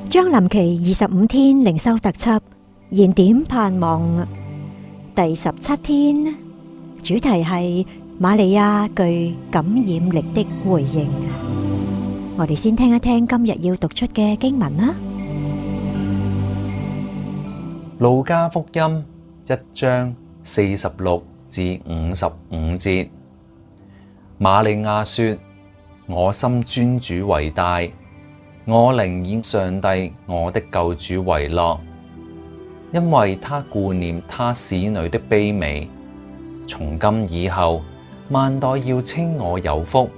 將臨期25天靈修特輯燃點盼望第17天，主題係瑪利亞具感染力的回應。我哋先聽一聽今日要讀出嘅經文啦。路加福音1章46至55節，瑪利亞說：我心尊主為大，我靈以上帝我的救主為樂，因為他顧念他使女的卑微。從今以後，萬代要稱我有福。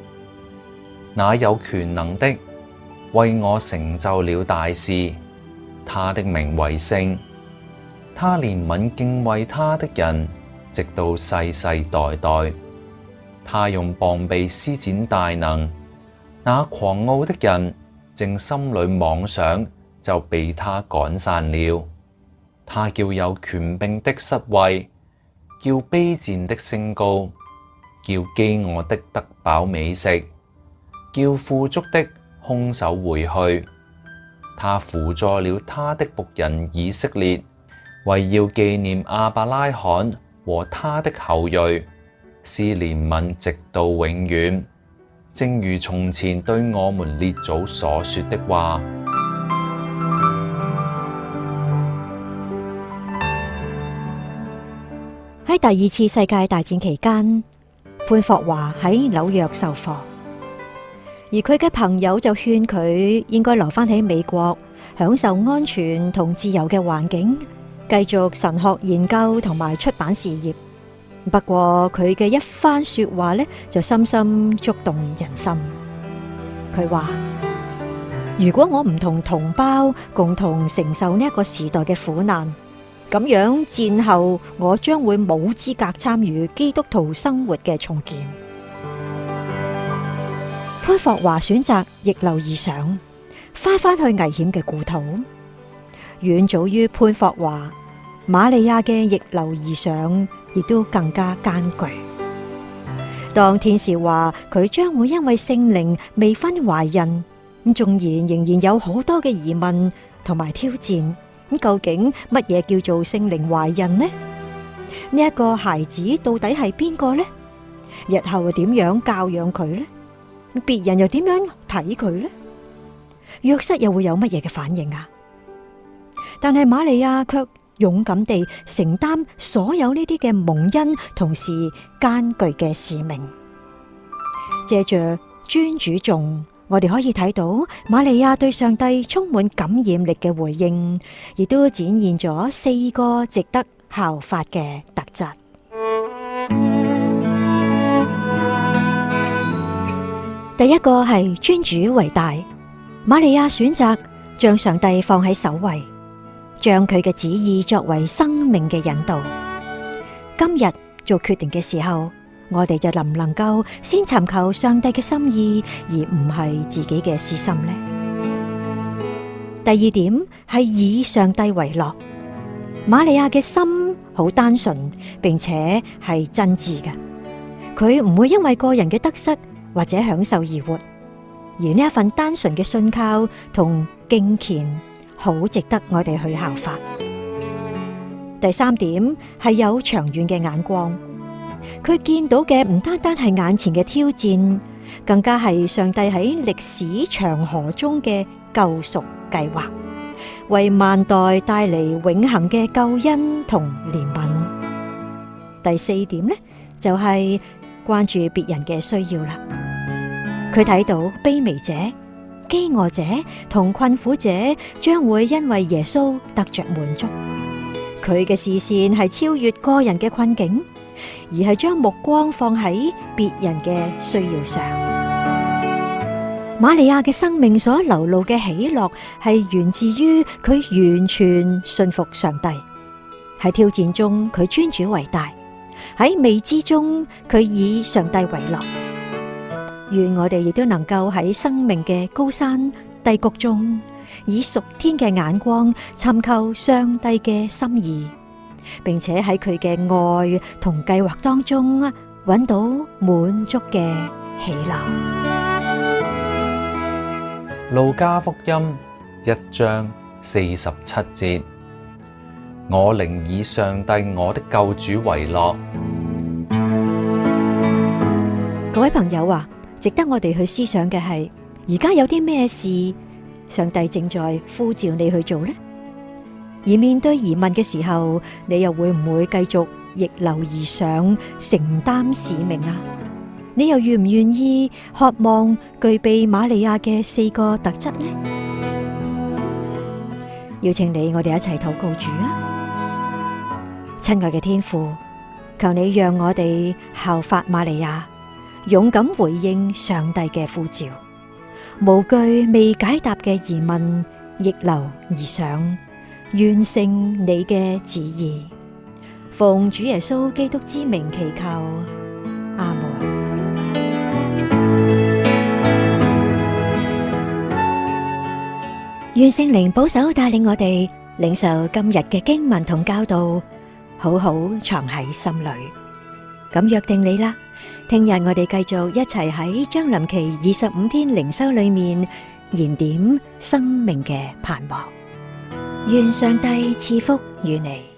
那有權能的為我成就了大事，他的名為聖。他憐憫敬畏他的人，直到世世代代。他用膀臂施展大能，那狂傲的人正心裏妄想，就被他趕散了。他叫有權柄的失位，叫卑賤的升高，叫飢餓的得飽美食，叫富足的空手回去。他扶助了他的僕人以色列，為要紀念亞伯拉罕和他的後裔，施憐憫直到永遠，正如從前對我們列祖所說的話。喺第二次世界大戰期間，潘霍華喺紐約授課，而佢嘅朋友就勸佢應該留返喺美國，享受安全同自由嘅環境，繼續神學研究同埋出版事業。不過佢嘅一番說話呢，就深深觸動人心。佢話：如果我唔同同胞共同承受呢一個時代嘅苦難，咁樣戰後我將會冇資格參與基督徒生活嘅重建。潘霍華選擇逆流而上，返去危險嘅故土。遠早於潘霍華，瑪利亞嘅逆流而上亦都更加艱巨。當天使話佢將會因為聖靈未婚懷孕，縱然仍然有好多嘅疑問同埋挑戰。咁究竟乜嘢叫做聖靈懷孕呢？呢一個孩子到底係邊個呢？日後又點樣教養佢呢？別人又點樣睇佢呢？約瑟又會有乜嘢嘅反應啊？但係瑪利亞卻勇敢地承擔所有呢啲嘅蒙恩同時艱巨嘅使命。借着尊主頌，我哋可以睇到瑪利亞對上帝充滿感染力嘅回應，亦都展現咗4個值得效法嘅特質。第一個係尊主為大，瑪利亞選擇將上帝放喺首位，將佢嘅旨意作為生命嘅引導。今日做決定嘅時候，我哋就能唔能夠先尋求上帝嘅心意，而唔係自己嘅私心呢？第二點係以上帝為樂。瑪利亞嘅心好單純，並且係真摯嘅。佢唔會因為個人嘅得失或者享受而活，而呢一份單純嘅信靠同敬虔，好值得我哋去效法。第三點係有長遠嘅眼光。佢見到嘅唔單單係眼前嘅挑戰，更加係上帝喺歷史長河中嘅救贖計劃，為萬代帶嚟永恆嘅救恩同憐憫。第四點呢，就係關注別人嘅需要啦。佢睇到卑微者、飢餓者同困苦者將會因為耶穌得着滿足。佢嘅視線係超越個人嘅困境，而係將目光放喺別人嘅需要上。瑪利亞嘅生命所流露嘅喜樂係源自於佢完全信服上帝。喺挑戰中，佢尊主為大；喺未知中，佢以上帝為樂。願我哋亦都能夠喺生命嘅高山低谷中，以屬天嘅眼光尋求上帝嘅心意，並且喺佢嘅愛同計劃當中揾到滿足嘅喜樂。路加福音1章47節。我寧以上帝我的救主為樂。各位朋友啊，值得我哋去思想嘅係，而家有啲咩事上帝正在呼召你去做呢？而面對疑問嘅時候，你又會唔會繼續逆流而上，承擔使命啊？你又願唔願意渴望具備瑪利亞嘅4個特質呢？邀請你，我哋一齊禱告主啊！親愛嘅天父，求你讓我哋效法瑪利亞，勇敢回應上帝嘅呼召，無懼未解答嘅疑問，逆流而上，完成你嘅旨意。奉主耶穌基督之名祈求，阿門。願聖靈保守帶領我哋領受今日嘅經文同教導，好好藏喺心裏。咁約定你啦，聽日我哋繼續一齊喺將臨期25天靈修裏面燃點生命嘅盼望。願上帝賜福與你。